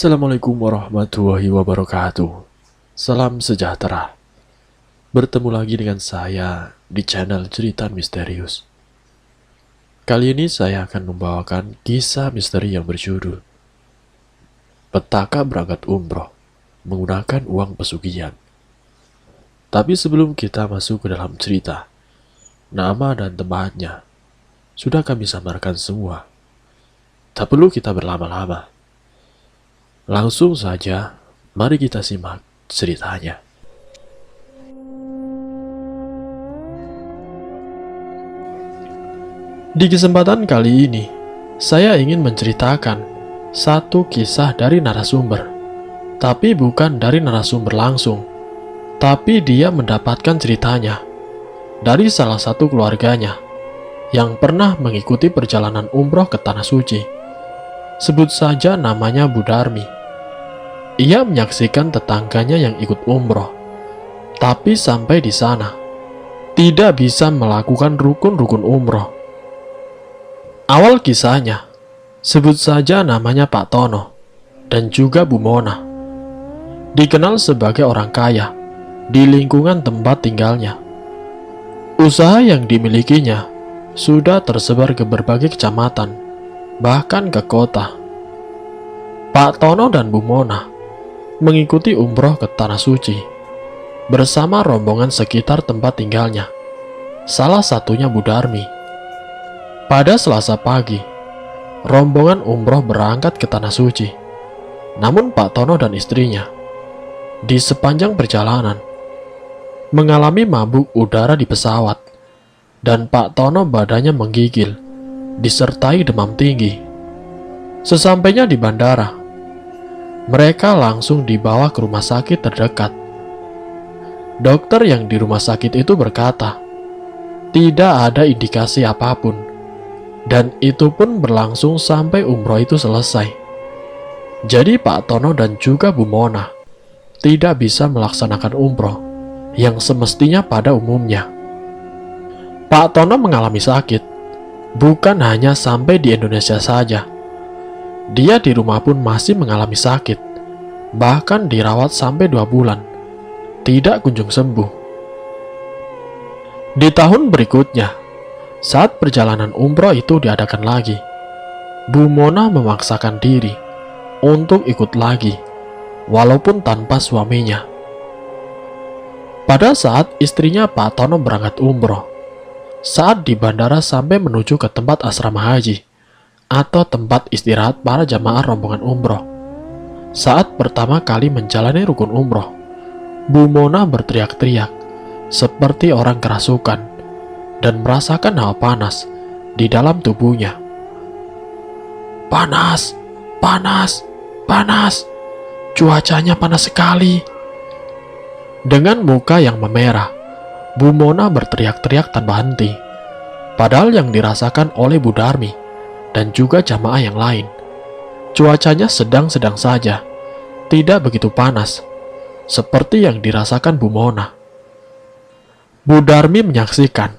Assalamualaikum warahmatullahi wabarakatuh. Salam sejahtera. Bertemu lagi dengan saya di channel Cerita Misterius. Kali ini saya akan membawakan kisah misteri yang berjudul Petaka Berangkat Umroh Menggunakan Uang Pesugihan. Tapi sebelum kita masuk ke dalam cerita, nama dan tempatnya sudah kami samarkan semua. Tak perlu kita berlama-lama. Langsung saja, mari kita simak ceritanya. Di kesempatan kali ini, saya ingin menceritakan satu kisah dari narasumber. Tapi bukan dari narasumber langsung, tapi dia mendapatkan ceritanya dari salah satu keluarganya yang pernah mengikuti perjalanan umroh ke Tanah Suci. Sebut saja namanya Bu Darmi. Ia menyaksikan tetangganya yang ikut umroh, tapi sampai di sana tidak bisa melakukan rukun-rukun umroh. Awal kisahnya, sebut saja namanya Pak Tono dan juga Bu Mona. Dikenal sebagai orang kaya di lingkungan tempat tinggalnya. Usaha yang dimilikinya sudah tersebar ke berbagai kecamatan, bahkan ke kota. Pak Tono dan Bu Mona mengikuti umroh ke Tanah Suci bersama rombongan sekitar tempat tinggalnya, salah satunya Bu Darmi. Pada Selasa pagi, rombongan umroh berangkat ke Tanah Suci. Namun Pak Tono dan istrinya di sepanjang perjalanan mengalami mabuk udara di pesawat, dan Pak Tono badannya menggigil disertai demam tinggi. Sesampainya di bandara, mereka langsung dibawa ke rumah sakit terdekat. Dokter yang di rumah sakit itu berkata, tidak ada indikasi apapun, dan itu pun berlangsung sampai umroh itu selesai. Jadi Pak Tono dan juga Bu Mona tidak bisa melaksanakan umroh yang semestinya pada umumnya. Pak Tono mengalami sakit bukan hanya sampai di Indonesia saja. Dia di rumah pun masih mengalami sakit, bahkan dirawat sampai 2 bulan, tidak kunjung sembuh. Di tahun berikutnya, saat perjalanan umroh itu diadakan lagi, Bu Mona memaksakan diri untuk ikut lagi, walaupun tanpa suaminya. Pada saat istrinya Pak Tono berangkat umroh, saat di bandara sampai menuju ke tempat asrama haji atau tempat istirahat para jamaah rombongan umroh. Saat pertama kali menjalani rukun umroh, Bu Mona berteriak-teriak seperti orang kerasukan dan merasakan hawa panas di dalam tubuhnya. Panas, panas, panas, cuacanya panas sekali. Dengan muka yang memerah, Bu Mona berteriak-teriak tanpa henti. Padahal yang dirasakan oleh Bu Darmi dan juga jamaah yang lain, cuacanya sedang-sedang saja, tidak begitu panas seperti yang dirasakan Bu Mona. Bu Darmi menyaksikan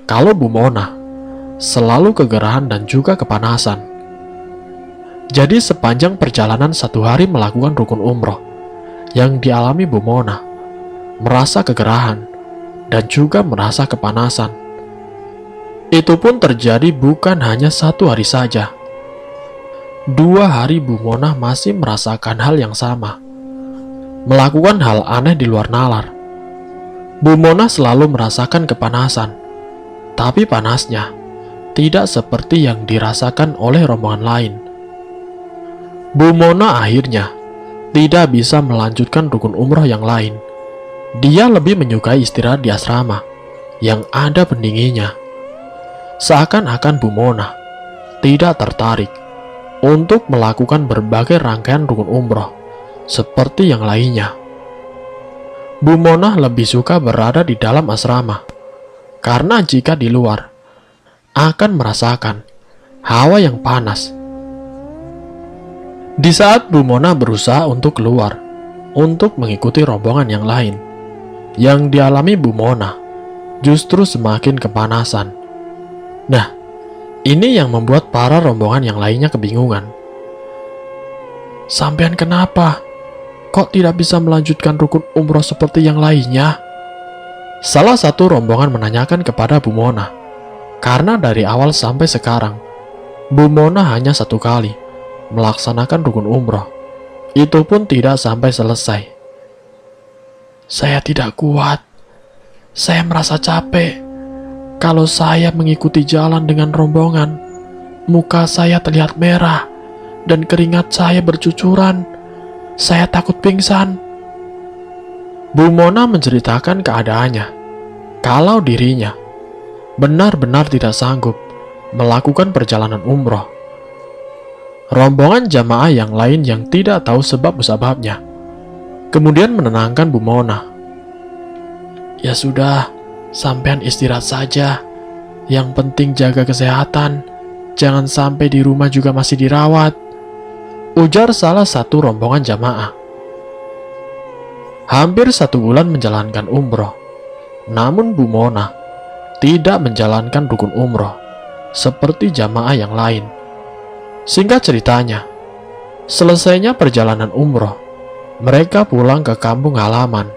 kalau Bu Mona selalu kegerahan dan juga kepanasan. Jadi sepanjang perjalanan 1 hari melakukan rukun umroh, yang dialami Bu Mona merasa kegerahan dan juga merasa kepanasan. Itu pun terjadi bukan hanya 1 hari saja. 2 hari Bu Mona masih merasakan hal yang sama, melakukan hal aneh di luar nalar. Bu Mona selalu merasakan kepanasan, tapi panasnya tidak seperti yang dirasakan oleh rombongan lain. Bu Mona akhirnya tidak bisa melanjutkan rukun umroh yang lain. Dia lebih menyukai istirahat di asrama yang ada pendinginnya. Seakan-akan Bu Mona tidak tertarik untuk melakukan berbagai rangkaian rukun umroh seperti yang lainnya. Bu Mona lebih suka berada di dalam asrama, karena jika di luar akan merasakan hawa yang panas. Di saat Bu Mona berusaha untuk keluar untuk mengikuti rombongan yang lain, yang dialami Bu Mona justru semakin kepanasan. Nah, ini yang membuat para rombongan yang lainnya kebingungan. Sampean kenapa? Kok tidak bisa melanjutkan rukun umroh seperti yang lainnya? Salah satu rombongan menanyakan kepada Bu Mona. Karena dari awal sampai sekarang, Bu Mona hanya satu kali melaksanakan rukun umroh. Itu pun tidak sampai selesai. Saya tidak kuat. Saya merasa capek. Kalau saya mengikuti jalan dengan rombongan, muka saya terlihat merah dan keringat saya bercucuran. Saya takut pingsan. Bu Mona menceritakan keadaannya. Kalau dirinya benar-benar tidak sanggup melakukan perjalanan umroh. Rombongan jamaah yang lain yang tidak tahu sebab-musababnya kemudian menenangkan Bu Mona. Ya sudah, sampean istirahat saja. Yang penting jaga kesehatan. Jangan sampai di rumah juga masih dirawat, ujar salah satu rombongan jamaah. Hampir 1 bulan menjalankan umroh, namun Bu Mona tidak menjalankan rukun umroh seperti jamaah yang lain. Singkat ceritanya, selesainya perjalanan umroh, mereka pulang ke kampung halaman.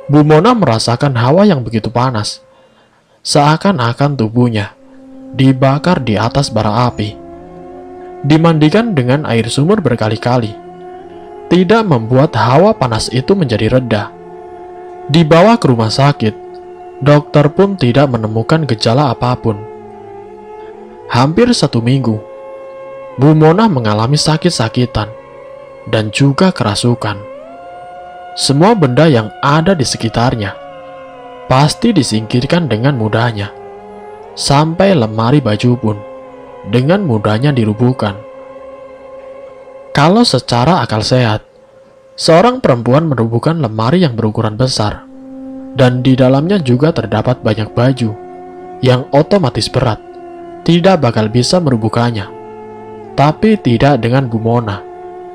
Bu Mona merasakan hawa yang begitu panas, seakan-akan tubuhnya dibakar di atas bara api. Dimandikan dengan air sumur berkali-kali, tidak membuat hawa panas itu menjadi reda. Dibawa ke rumah sakit, dokter pun tidak menemukan gejala apapun. Hampir 1 minggu, Bu Mona mengalami sakit-sakitan dan juga kerasukan. Semua benda yang ada di sekitarnya pasti disingkirkan dengan mudahnya. Sampai lemari baju pun dengan mudahnya dirubuhkan. Kalau secara akal sehat, seorang perempuan merubuhkan lemari yang berukuran besar, dan di dalamnya juga terdapat banyak baju yang otomatis berat, tidak bakal bisa merubuhkannya. Tapi tidak dengan Bu Mona,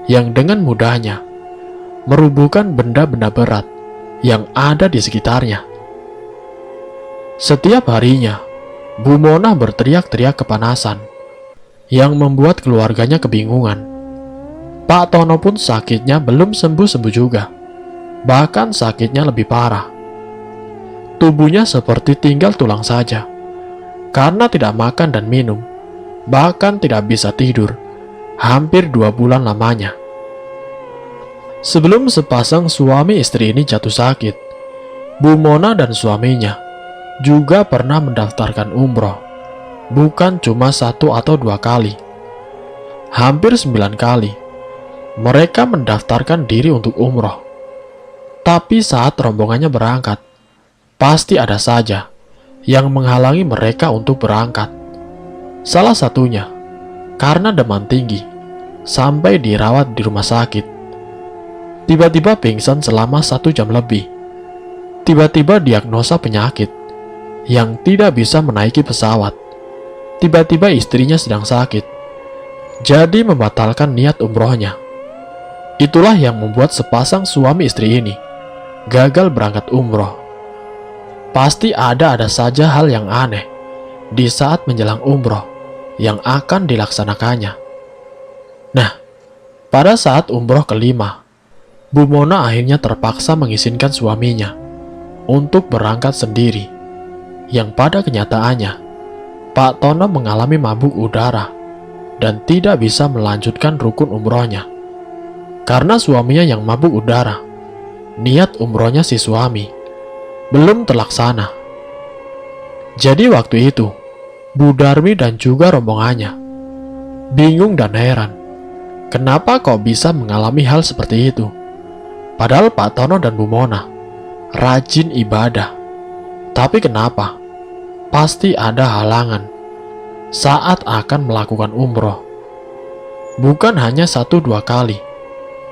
yang dengan mudahnya merubuhkan benda-benda berat yang ada di sekitarnya. Setiap harinya, Bu Mona berteriak-teriak kepanasan, yang membuat keluarganya kebingungan. Pak Tono pun sakitnya belum sembuh-sembuh juga, bahkan sakitnya lebih parah. Tubuhnya seperti tinggal tulang saja, karena tidak makan dan minum, bahkan tidak bisa tidur, hampir 2 bulan lamanya. Sebelum sepasang suami istri ini jatuh sakit, Bu Mona dan suaminya juga pernah mendaftarkan umroh, bukan cuma 1 atau 2 kali, hampir 9 kali. Mereka mendaftarkan diri untuk umroh. Tapi saat rombongannya berangkat, pasti ada saja yang menghalangi mereka untuk berangkat. Salah satunya karena demam tinggi, sampai dirawat di rumah sakit. Tiba-tiba pingsan selama 1 jam lebih. Tiba-tiba diagnosa penyakit yang tidak bisa menaiki pesawat. Tiba-tiba istrinya sedang sakit, jadi membatalkan niat umrohnya. Itulah yang membuat sepasang suami istri ini gagal berangkat umroh. Pasti ada saja hal yang aneh di saat menjelang umroh yang akan dilaksanakannya. Nah, pada saat umroh kelima, Bu Mona akhirnya terpaksa mengizinkan suaminya untuk berangkat sendiri, yang pada kenyataannya Pak Tono mengalami mabuk udara dan tidak bisa melanjutkan rukun umrohnya. Karena suaminya yang mabuk udara, niat umrohnya si suami belum terlaksana. Jadi waktu itu, Bu Darmi dan juga rombongannya bingung dan heran, kenapa kok bisa mengalami hal seperti itu. Padahal Pak Tono dan Bu Mona rajin ibadah. Tapi kenapa? Pasti ada halangan saat akan melakukan umroh. Bukan hanya 1-2 kali,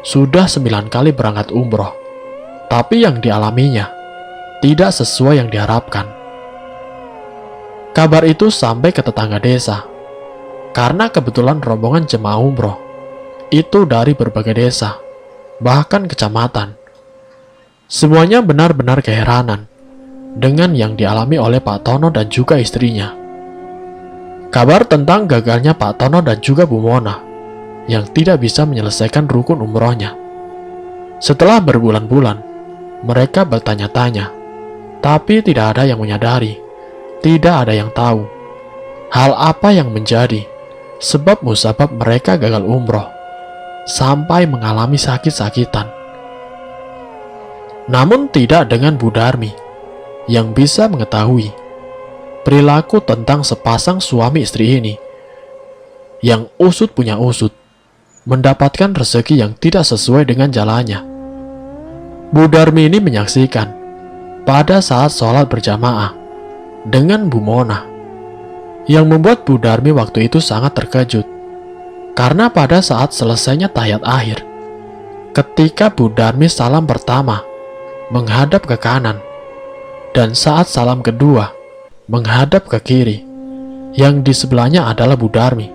sudah 9 kali berangkat umroh, tapi yang dialaminya tidak sesuai yang diharapkan. Kabar itu sampai ke tetangga desa, karena kebetulan rombongan jemaah umroh itu dari berbagai desa, bahkan kecamatan. Semuanya benar-benar keheranan dengan yang dialami oleh Pak Tono dan juga istrinya. Kabar tentang gagalnya Pak Tono dan juga Bu Mona yang tidak bisa menyelesaikan rukun umrohnya. Setelah berbulan-bulan, mereka bertanya-tanya, tapi tidak ada yang menyadari, tidak ada yang tahu hal apa yang menjadi sebab musabab mereka gagal umroh sampai mengalami sakit-sakitan. Namun tidak dengan Bu Darmi yang bisa mengetahui perilaku tentang sepasang suami istri ini yang usut punya usut, mendapatkan rezeki yang tidak sesuai dengan jalannya. Bu Darmi ini menyaksikan pada saat sholat berjamaah dengan Bu Mona, yang membuat Bu Darmi waktu itu sangat terkejut. Karena pada saat selesainya tahiyat akhir, ketika Bu Darmi salam pertama menghadap ke kanan, dan saat salam kedua menghadap ke kiri, yang di sebelahnya adalah Bu Darmi,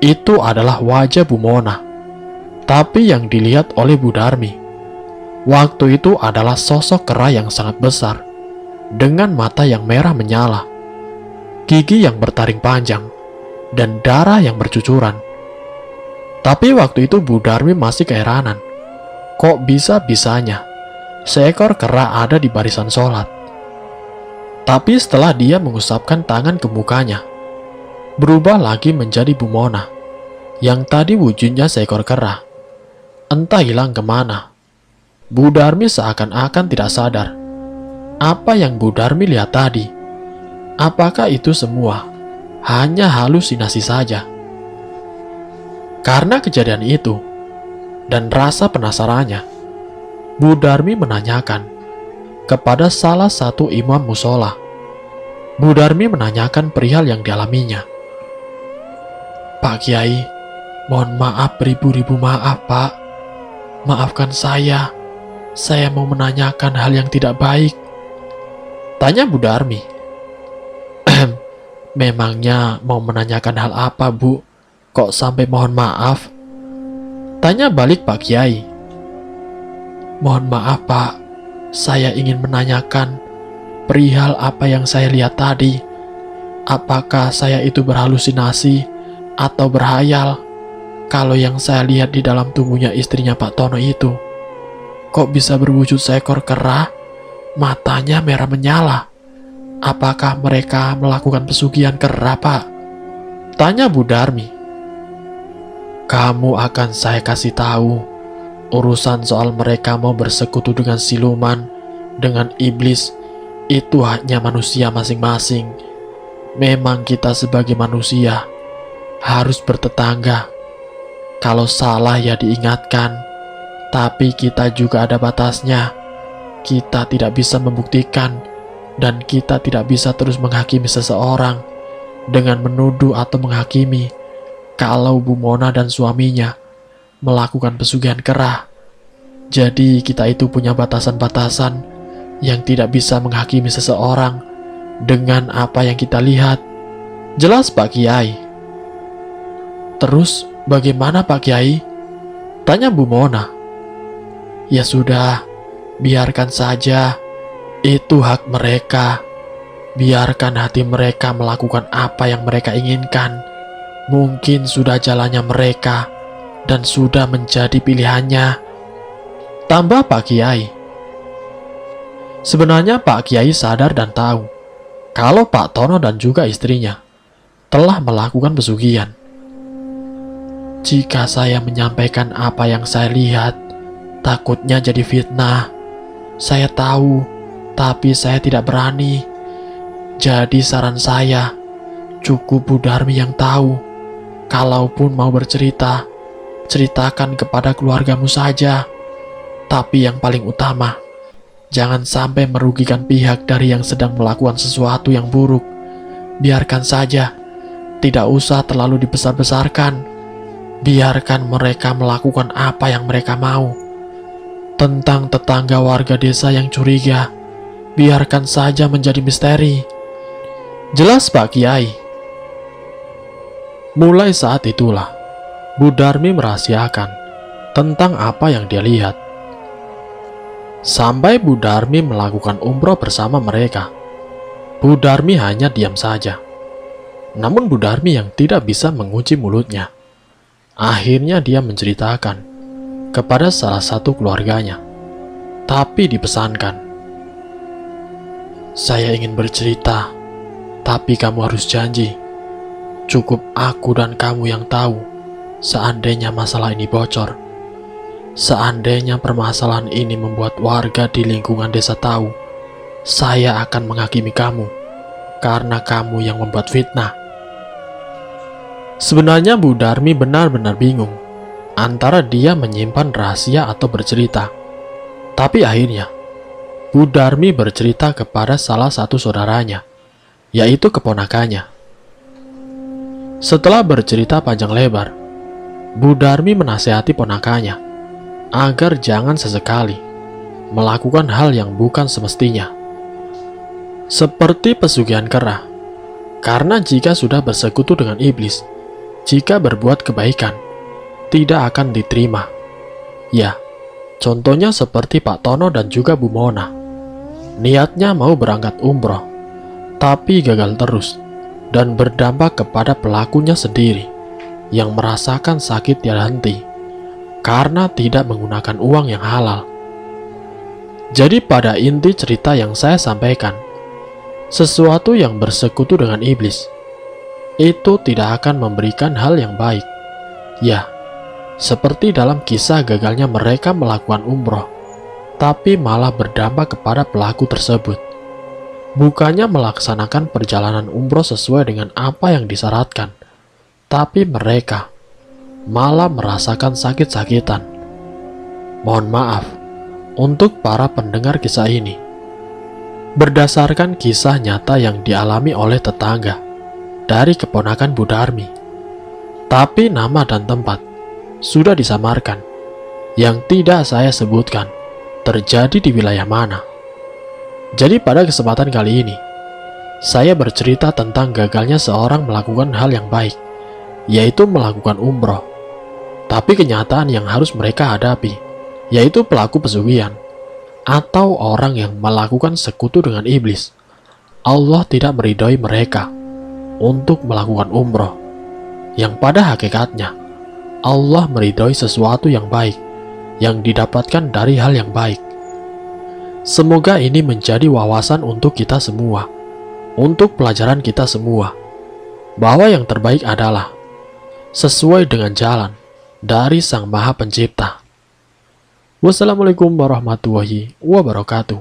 itu adalah wajah Bu Mona. Tapi yang dilihat oleh Bu Darmi waktu itu adalah sosok kera yang sangat besar, dengan mata yang merah menyala, gigi yang bertaring panjang, dan darah yang bercucuran. Tapi waktu itu Bu Darmi masih keheranan, kok bisa-bisanya seekor kera ada di barisan sholat. Tapi setelah dia mengusapkan tangan ke mukanya, berubah lagi menjadi Bu Mona, yang tadi wujudnya seekor kera. Entah hilang kemana. Bu Darmi seakan-akan tidak sadar apa yang Bu Darmi lihat tadi. Apakah itu semua hanya halusinasi saja? Karena kejadian itu dan rasa penasarannya, Bu Darmi menanyakan kepada salah satu imam musola. Bu Darmi menanyakan perihal yang dialaminya. "Pak Kiai, mohon maaf, beribu-ribu maaf Pak. Maafkan saya mau menanyakan hal yang tidak baik," tanya Bu Darmi. "Memangnya mau menanyakan hal apa Bu? Kok sampai mohon maaf?" tanya balik Pak Kiai. "Mohon maaf Pak, saya ingin menanyakan perihal apa yang saya lihat tadi. Apakah saya itu berhalusinasi atau berhayal? Kalau yang saya lihat di dalam tubuhnya istrinya Pak Tono itu, kok bisa berwujud seekor kera, matanya merah menyala? Apakah mereka melakukan pesugihan kera Pak?" tanya Bu Darmi. "Kamu akan saya kasih tahu. Urusan soal mereka mau bersekutu dengan siluman, dengan iblis, itu haknya manusia masing-masing. Memang kita sebagai manusia harus bertetangga. Kalau salah ya diingatkan. Tapi kita juga ada batasnya. Kita tidak bisa membuktikan, dan kita tidak bisa terus menghakimi seseorang dengan menuduh atau menghakimi kalau Bu Mona dan suaminya melakukan pesugihan kera. Jadi kita itu punya batasan-batasan yang tidak bisa menghakimi seseorang dengan apa yang kita lihat." Jelas Pak Kiai. "Terus bagaimana Pak Kiai?" tanya Bu Mona. "Ya sudah, biarkan saja. Itu hak mereka. Biarkan hati mereka melakukan apa yang mereka inginkan. Mungkin sudah jalannya mereka dan sudah menjadi pilihannya," tambah Pak Kiai. Sebenarnya Pak Kiai sadar dan tahu kalau Pak Tono dan juga istrinya telah melakukan pesugihan. "Jika saya menyampaikan apa yang saya lihat, takutnya jadi fitnah. Saya tahu, tapi saya tidak berani. Jadi saran saya, cukup Bu Darmi yang tahu. Kalaupun mau bercerita, ceritakan kepada keluargamu saja. Tapi yang paling utama, jangan sampai merugikan pihak dari yang sedang melakukan sesuatu yang buruk. Biarkan saja, tidak usah terlalu dibesar-besarkan. Biarkan mereka melakukan apa yang mereka mau. Tentang tetangga warga desa yang curiga, biarkan saja menjadi misteri." Jelas Pak Kiai. Mulai saat itulah Bu Darmi merahasiakan tentang apa yang dia lihat. Sampai Bu Darmi melakukan umroh bersama mereka, Bu Darmi hanya diam saja. Namun Bu Darmi yang tidak bisa mengunci mulutnya. Akhirnya dia menceritakan kepada salah satu keluarganya, tapi dipesankan, "Saya ingin bercerita, tapi kamu harus janji. Cukup aku dan kamu yang tahu. Seandainya masalah ini bocor, seandainya permasalahan ini membuat warga di lingkungan desa tahu, saya akan menghakimi kamu karena kamu yang membuat fitnah." Sebenarnya Bu Darmi benar-benar bingung antara dia menyimpan rahasia atau bercerita. Tapi akhirnya Bu Darmi bercerita kepada salah satu saudaranya, yaitu keponakannya. Setelah bercerita panjang lebar, Bu Darmi menasihati ponakannya agar jangan sesekali melakukan hal yang bukan semestinya, seperti pesugihan kera. Karena jika sudah bersekutu dengan iblis, jika berbuat kebaikan tidak akan diterima. Ya, contohnya seperti Pak Tono dan juga Bu Mona. Niatnya mau berangkat umroh, tapi gagal terus dan berdampak kepada pelakunya sendiri yang merasakan sakit tiada henti karena tidak menggunakan uang yang halal. Jadi pada inti cerita yang saya sampaikan, sesuatu yang bersekutu dengan iblis itu tidak akan memberikan hal yang baik. Ya, seperti dalam kisah gagalnya mereka melakukan umroh, tapi malah berdampak kepada pelaku tersebut. Bukannya melaksanakan perjalanan umroh sesuai dengan apa yang disyaratkan, tapi mereka malah merasakan sakit-sakitan. Mohon maaf untuk para pendengar kisah ini. Berdasarkan kisah nyata yang dialami oleh tetangga dari keponakan Bu Darmi, tapi nama dan tempat sudah disamarkan, yang tidak saya sebutkan terjadi di wilayah mana. Jadi pada kesempatan kali ini, saya bercerita tentang gagalnya seorang melakukan hal yang baik, yaitu melakukan umroh. Tapi kenyataan yang harus mereka hadapi, yaitu pelaku pesugihan, atau orang yang melakukan sekutu dengan iblis. Allah tidak meridhoi mereka untuk melakukan umroh, yang pada hakikatnya Allah meridhoi sesuatu yang baik yang didapatkan dari hal yang baik. Semoga ini menjadi wawasan untuk kita semua, untuk pelajaran kita semua, bahwa yang terbaik adalah sesuai dengan jalan dari Sang Maha Pencipta. Wassalamualaikum warahmatullahi wabarakatuh.